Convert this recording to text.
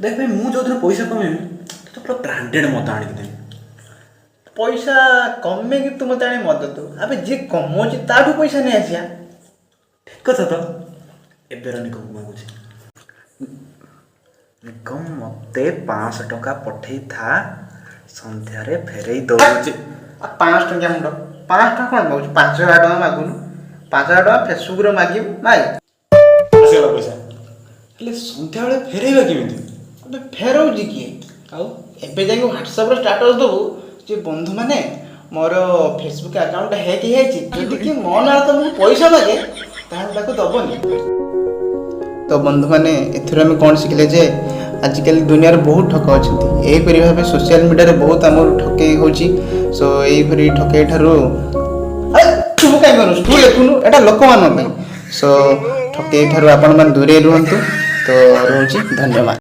देख भाई मु जो दिन पैसा कमेमी तो पूरा ब्रांडेड मत आनिक देमी। पैसा कमे कि तू मत आने मत दो अबे जे कमौची ताठू पैसा नहीं आसिया। ठीक कथा तो एबेर निकम मागुची निकम मते 500 टका पठेई था संध्यारे फेरई दउची। 5 टंकिया मुंड 5 टका कौन मागुची 5000 टका मागुनु 5000 टका फेसबुक रे मागिम माई आसेला पैसा हेले संध्या बेले फेरैबा केमिति। अबे फेरौजी किए आउ एबे जाके व्हाट्सएप रे स्टेटस दबु जे बंधु माने मोर फेसबुक अकाउंट हैक हेछि जदि कि मो ना तो मु पैसा मागे ताहले ताको दबनी। तो बंधु माने एथुर हम कोन सिखले जे आजिकल दुनिया रे बहुत ठक अछंती एही परि भाबे सोशल मीडिया रे बहुत हमर ठके होछि। सो एही परि ठके ठारो तू काय करू तू लेखुनु एटा लोक मान पे। सो ठके ठारो आपण मान दूरे रहंतु। तो रोजी धन्यवाद।